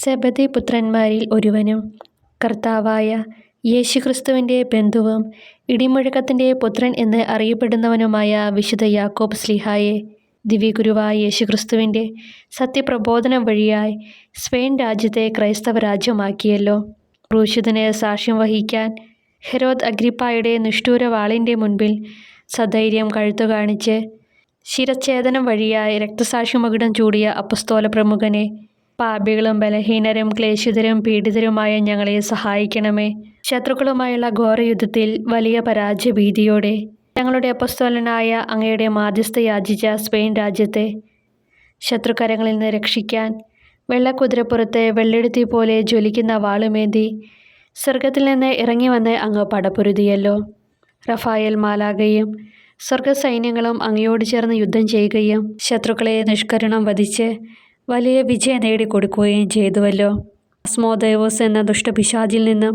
സെബദി പുത്രന്മാരിൽ ഒരുവനും കർത്താവായ യേശുക്രിസ്തുവിൻ്റെ ബന്ധുവും ഇടിമുഴക്കത്തിൻ്റെ പുത്രൻ എന്ന് അറിയപ്പെടുന്നവനുമായ വിശുദ്ധ യാക്കോബ് ശ്ലീഹായെ ദിവ്യഗുരുവായ യേശുക്രിസ്തുവിൻ്റെ സത്യപ്രബോധനം വഴിയായി സ്പെയിൻ രാജ്യത്തെ ക്രൈസ്തവ രാജ്യമാക്കിയല്ലോ. ക്രൂശിതന് സാക്ഷ്യം വഹിക്കാൻ ഹെരോദ് അഗ്രിപ്പായുടെ നിഷ്ഠൂര വാളിൻ്റെ മുൻപിൽ സധൈര്യം കഴുത്തു കാണിച്ച് ശിരച്ഛേദനം വഴിയായി രക്തസാക്ഷിമകുടം ചൂടിയ അപ്പസ്തോല പ്രമുഖനെ, പാപികളും ബലഹീനരും ക്ലേശിതരും പീഡിതരുമായ ഞങ്ങളെ സഹായിക്കണമേ. ശത്രുക്കളുമായുള്ള ഘോരയുദ്ധത്തിൽ വലിയ പരാജയഭീതിയോടെ ഞങ്ങളുടെ അപ്പസ്തോലനായ അങ്ങയുടെ മാധ്യസ്ഥ യാചിച്ച സ്പെയിൻ രാജ്യത്തെ ശത്രുക്കരങ്ങളിൽ നിന്ന് രക്ഷിക്കാൻ വെള്ളക്കുതിരപ്പുറത്ത് വെള്ളെടുത്തി പോലെ ജ്വലിക്കുന്ന വാളുമേന്തി സ്വർഗത്തിൽ നിന്ന് ഇറങ്ങി വന്ന് അങ്ങ് പടപൊരുതിയല്ലോ. റഫായേൽ മാലാഖയും സ്വർഗസൈന്യങ്ങളും അങ്ങയോട് ചേർന്ന് യുദ്ധം ചെയ്യുകയും ശത്രുക്കളെ നിഷ്കരുണം വധിച്ച് വലിയ വിജയം നേടിക്കൊടുക്കുകയും ചെയ്തുവല്ലോ. അസ്മോദേവോസ് എന്ന ദുഷ്ടപിശാചിൽ നിന്നും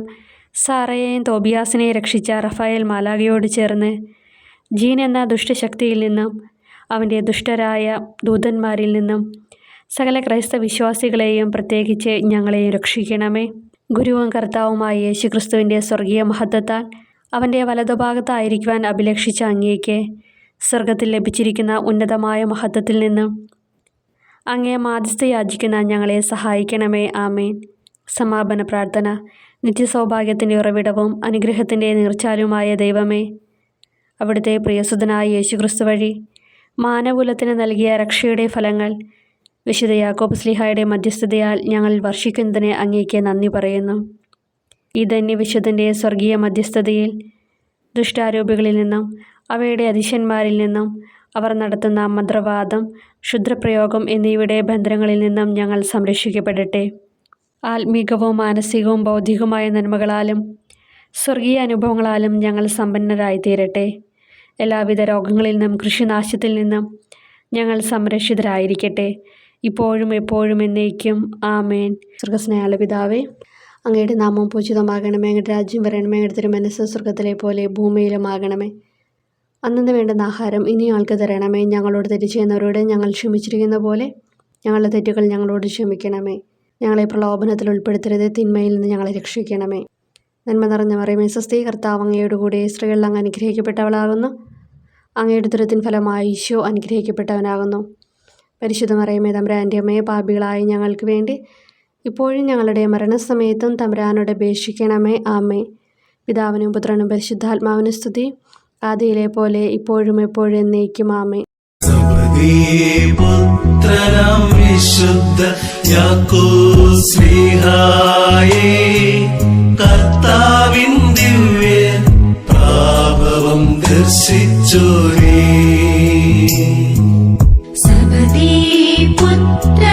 സാറയെയും തോബിയാസിനെയും രക്ഷിച്ച റഫായേൽ മാലാഖയോട് ചേർന്ന് ജീൻ എന്ന ദുഷ്ടശക്തിയിൽ നിന്നും അവൻ്റെ ദുഷ്ടരായ ദൂതന്മാരിൽ നിന്നും സകല ക്രൈസ്തവ വിശ്വാസികളെയും പ്രത്യേകിച്ച് ഞങ്ങളെയും രക്ഷിക്കണമേ. ഗുരുവും കർത്താവുമായ യേശുക്രിസ്തുവിൻ്റെ സ്വർഗീയ മഹത്വത്താൽ അവൻ്റെ വലതുഭാഗത്തായിരിക്കുവാൻ അഭിലഷിച്ച അങ്ങേക്ക് സ്വർഗത്തിൽ ലഭിച്ചിരിക്കുന്ന ഉന്നതമായ മഹത്വത്തിൽ നിന്നും അങ്ങേ മാധ്യസ്ഥ യാചിക്കുന്ന ഞങ്ങളെ സഹായിക്കണമേ. ആമേൻ. സമാപന പ്രാർത്ഥന. നിത്യസൗഭാഗ്യത്തിൻ്റെ ഉറവിടവും അനുഗ്രഹത്തിൻ്റെ നീർച്ചാലുമായ ദൈവമേ, അവിടുത്തെ പ്രിയസുതനായ യേശുക്രിസ്തു വഴി മാനകുലത്തിന് നൽകിയ രക്ഷയുടെ ഫലങ്ങൾ വിശുദ്ധ യാക്കോബ് ശ്ലീഹായുടെ മധ്യസ്ഥതയാൽ ഞങ്ങൾ വർഷിക്കുന്നതിന് അങ്ങേക്ക് നന്ദി പറയുന്നു. ഈ ധന്യവിശുദ്ധൻ്റെ സ്വർഗീയ മധ്യസ്ഥതയിൽ ദുഷ്ടാരൂപികളിൽ നിന്നും അവയുടെ അതിശന്മാരിൽ നിന്നും അവർ നടത്തുന്ന മന്ത്രവാദം, ക്ഷുദ്രപ്രയോഗം എന്നിവയുടെ ബന്ധനങ്ങളിൽ നിന്നും ഞങ്ങൾ സംരക്ഷിക്കപ്പെടട്ടെ. ആത്മീകവും മാനസികവും ബൗദ്ധികവുമായ നന്മകളാലും സ്വർഗീയ അനുഭവങ്ങളാലും ഞങ്ങൾ സമ്പന്നരായിത്തീരട്ടെ. എല്ലാവിധ രോഗങ്ങളിൽ നിന്നും കൃഷിനാശത്തിൽ നിന്നും ഞങ്ങൾ സംരക്ഷിതരായിരിക്കട്ടെ, ഇപ്പോഴും എപ്പോഴും എന്നേക്കും. ആമേൻ. സ്വർഗസ്നേഹമുള്ള പിതാവേ, അങ്ങയുടെ നാമം പൂജിതമാകണമേ. അങ്ങയുടെ രാജ്യം വരണമേ. അങ്ങയുടെ തിരുമനസ്സ് സ്വർഗത്തിലെ പോലെ ഭൂമിയിലുമാകണമേ. അന്നു വേണ്ടുന്ന ആഹാരം ഇനി ഞങ്ങൾക്ക് തരണമേ. ഞങ്ങളോട് തെറ്റ് ചെയ്യുന്നവരോട് ഞങ്ങൾ ക്ഷമിച്ചിരിക്കുന്ന പോലെ ഞങ്ങളുടെ തെറ്റുകൾ ഞങ്ങളോട് ക്ഷമിക്കണമേ. ഞങ്ങളെ പ്രലോഭനത്തിൽ ഉൾപ്പെടുത്തരുത്, തിന്മയിൽ നിന്ന് ഞങ്ങളെ രക്ഷിക്കണമേ. നന്മ നിറഞ്ഞ മറിയമേ, സ്വസ്തി, കർത്താവ് അങ്ങയോട് കൂടെ സ്ത്രീകളിൽ അങ്ങ് അനുഗ്രഹിക്കപ്പെട്ടവളാകുന്നു. അങ്ങയുടെ ഉദരത്തിൻ ഫലമായി ഈശോ അനുഗ്രഹിക്കപ്പെട്ടവനാകുന്നു. പരിശുദ്ധ മറിയമേ, തമ്പുരാൻ്റെ അമ്മയെ, പാപികളായ ഞങ്ങൾക്ക് വേണ്ടി ഇപ്പോഴും ഞങ്ങളുടെ മരണസമയത്തും തമ്പുരാനോട് അപേക്ഷിക്കണമേ. ആമേ. പിതാവിനും പുത്രനും പരിശുദ്ധാത്മാവിനും സ്തുതി, ആദിയിലെ പോലെ ഇപ്പോഴും എപ്പോഴും എന്നേക്കും. ആമേ. പുത്രനാം വിശുദ്ധ യാക്കോബ് ശ്ലീഹായേ, കർത്താവിൻ ദിവ്യ പ്രാഭവം ദർശിച്ചോരേ. സെബദീ പുത്ര